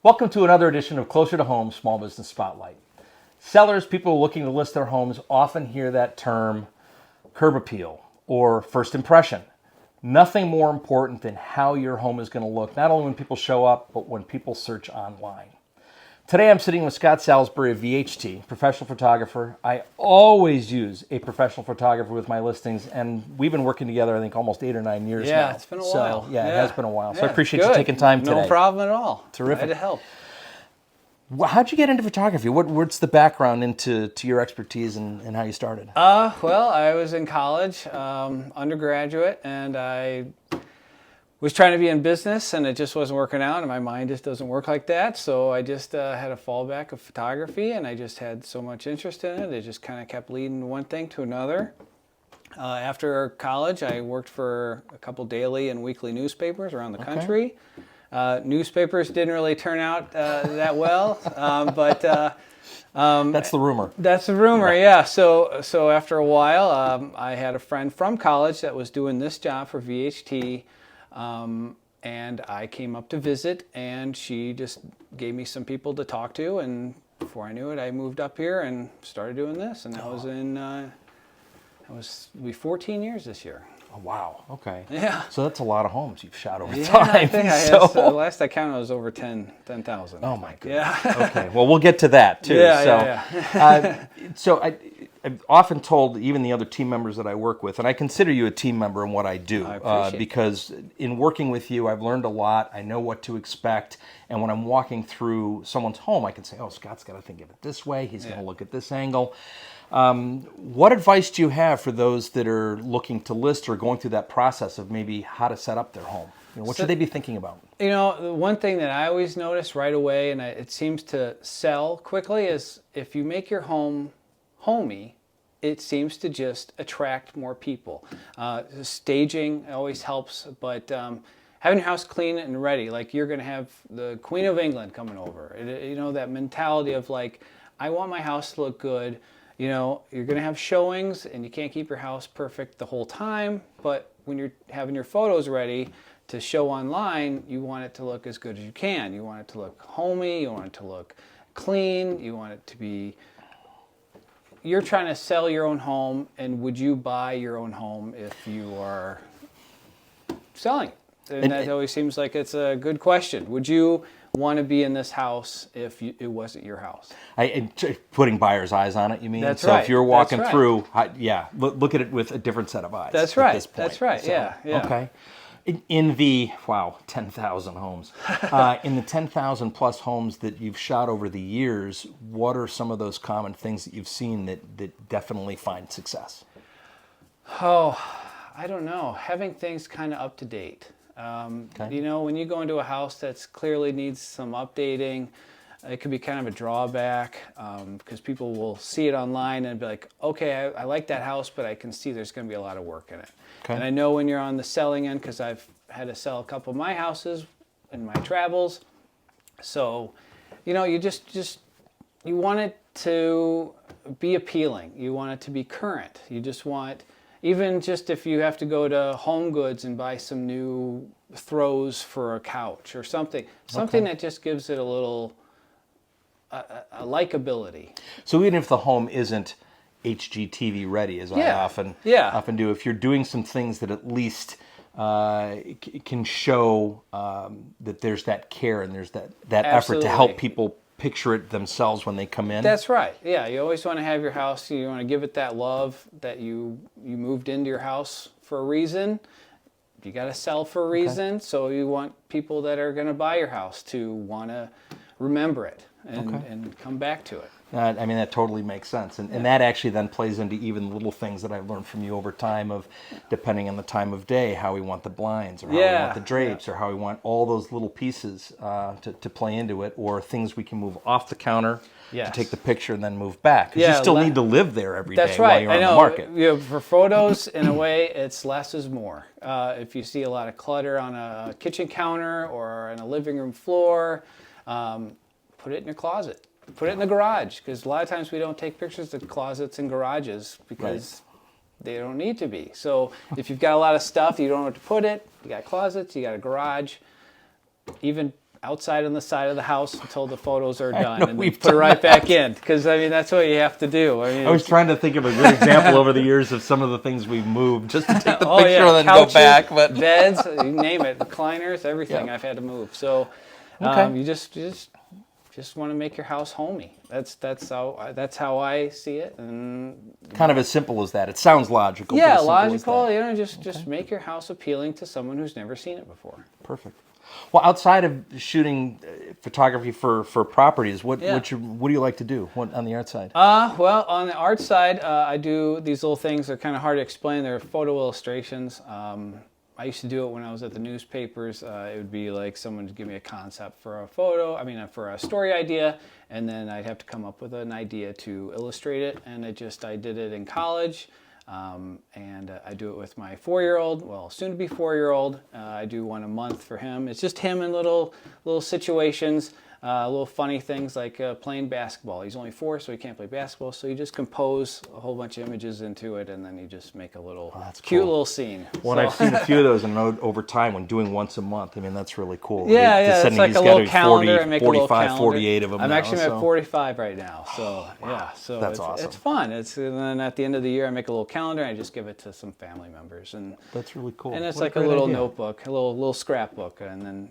Welcome to another edition of Closer to Home Small Business Spotlight. Sellers, people looking to list their homes, often hear that term curb appeal or first impression. Nothing more important than how your home is going to look, not only when people show up, but when people search online. Today I'm sitting with Scott Salisbury of VHT, professional photographer. I always use a professional photographer with my listings, and we've been working together, I think, almost 8 or 9 years now. Yeah, it's been a while. So, yeah, it has been a while. So I appreciate good. you taking time today. No problem at all. Terrific. Glad to help. How'd you get into photography? What's the background into your expertise and how you started? Well, I was in college, undergraduate, and I was trying to be in business, and it just wasn't working out, and my mind just doesn't work like that. So I just had a fallback of photography, and I just had so much interest in it. It just kind of kept leading one thing to another. After college, I worked for a couple daily and weekly newspapers around the country. Newspapers didn't really turn out that well, but That's the rumor. that's the rumor, yeah. So after a while, I had a friend from college that was doing this job for VHT, and I came up to visit, and she just gave me some people to talk to, and before I knew it, I moved up here and started doing this, and that was it'll be 14 years this year. Oh, wow. Okay. Yeah. So that's a lot of homes you've shot over time. I think I had, last I counted, it was over 10,000. Oh my goodness. Yeah. Okay. Well, we'll get to that too. So I've often told even the other team members that I work with, and I consider you a team member in what I do, I appreciate because in working with you, I've learned a lot. I know what to expect, and when I'm walking through someone's home, I can say, "Oh, Scott's got to think of it this way. He's going to look at this angle." What advice do you have for those that are looking to list or going through that process of maybe how to set up their home? What should they be thinking about? You know, the one thing that I always notice right away, and it seems to sell quickly, is if you make your home homey, it seems to just attract more people. Staging always helps, but having your house clean and ready, like you're going to have the Queen of England coming over. You know, that mentality of like, I want my house to look good. You know, you're going to have showings, and you can't keep your house perfect the whole time, but when you're having your photos ready to show online, you want it to look as good as you can. You want it to look homey, you want it to look clean, you want it to be... You're trying to sell your own home, and would you buy your own home if you are selling it? And that always seems like it's a good question. Would you want to be in this house if it wasn't your house? Putting buyer's eyes on it, you mean? That's so right. if you're walking That's through, look at it with a different set of eyes. That's at right. this point. That's right. So, Yeah. Okay. In the 10,000 homes, in the 10,000 plus homes that you've shot over the years, what are some of those common things that you've seen that definitely find success? Oh, I don't know. Having things kind of up to date. You know, when you go into a house that's clearly needs some updating, it could be kind of a drawback, because people will see it online and be like, okay, I like that house, but I can see there's going to be a lot of work in it. Okay. And I know when you're on the selling end, because I've had to sell a couple of my houses in my travels. So, you know, you you want it to be appealing. You want it to be current. You just want, even just if you have to go to Home Goods and buy some new throws for a couch or something that just gives it a little a likability. So even if the home isn't HGTV ready, as I often do, if you're doing some things that at least can show that there's that care and there's that effort to help people picture it themselves when they come in. That's right. Yeah, you always want to have your house, you want to give it that love that you moved into your house for a reason. You got to sell for a reason, so you want people that are going to buy your house to want to remember it and come back to it. I mean, that totally makes sense. And that actually then plays into even little things that I've learned from you over time of, depending on the time of day, how we want the blinds or how we want the drapes or how we want all those little pieces to play into it, or things we can move off the counter to take the picture and then move back. Because you still need to live there every day while you're on the market. You know, for photos, in a way, it's less is more. If you see a lot of clutter on a kitchen counter or in a living room floor, put it in your closet. Put it in the garage, because a lot of times we don't take pictures of closets and garages because they don't need to be. So if you've got a lot of stuff, you don't know where to put it, you got closets, you got a garage, even outside on the side of the house until the photos are done, know, and then we've put it done right back in. Because I mean, that's what you have to do. I mean, I was trying to think of a good example over the years of some of the things we've moved, just to take the oh picture yeah, and then couches, go back. But beds, you name it, recliners, everything. Yeah. I've had to move. So Okay. you just want to make your house homey. That's how I see it. And kind of as simple as that. It sounds logical. but yeah, as simple as logical. that. You know, just make your house appealing to someone who's never seen it before. Perfect. Well, outside of shooting photography for properties, what Yeah. what do you like to do on the art side? Well, on the art side, I do these little things that are kind of hard to explain. They're photo illustrations. I used to do it when I was at the newspapers. It would be like someone would give me a concept for a photo, for a story idea, and then I'd have to come up with an idea to illustrate it. And I did it in college, and I do it with my 4-year-old, well, soon-to-be 4-year-old. I do one a month for him. It's just him in little situations. Little funny things like playing basketball. He's only 4, so he can't play basketball. So you just compose a whole bunch of images into it, and then you just make a little cute cool. little scene. Well, I've seen a few of those, and over time, when doing once a month, I mean, that's really cool. Yeah, it's like a little calendar. I make 45, a little calendar. 48 of them. I'm now, actually so. at 45 right now. So so That's awesome. It's fun. And then at the end of the year, I make a little calendar and I just give it to some family members, and That's really cool. it's What like a great little idea. notebook, a little scrapbook, and then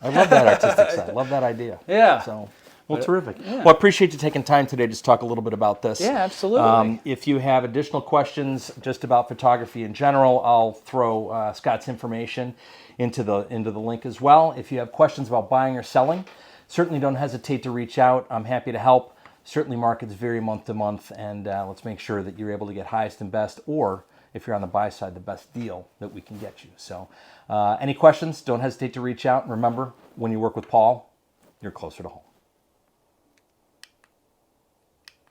I love that artistic side. Love that idea. Yeah. So, well, terrific. yeah. Well, I appreciate you taking time today to talk a little bit about this. Yeah, absolutely. If you have additional questions just about photography in general, I'll throw Scott's information into the link as well. If you have questions about buying or selling, certainly don't hesitate to reach out. I'm happy to help. Certainly markets vary month to month, and let's make sure that you're able to get highest and best, or if you're on the buy side, the best deal that we can get you. So any questions, don't hesitate to reach out. And remember, when you work with Paul, you're closer to home.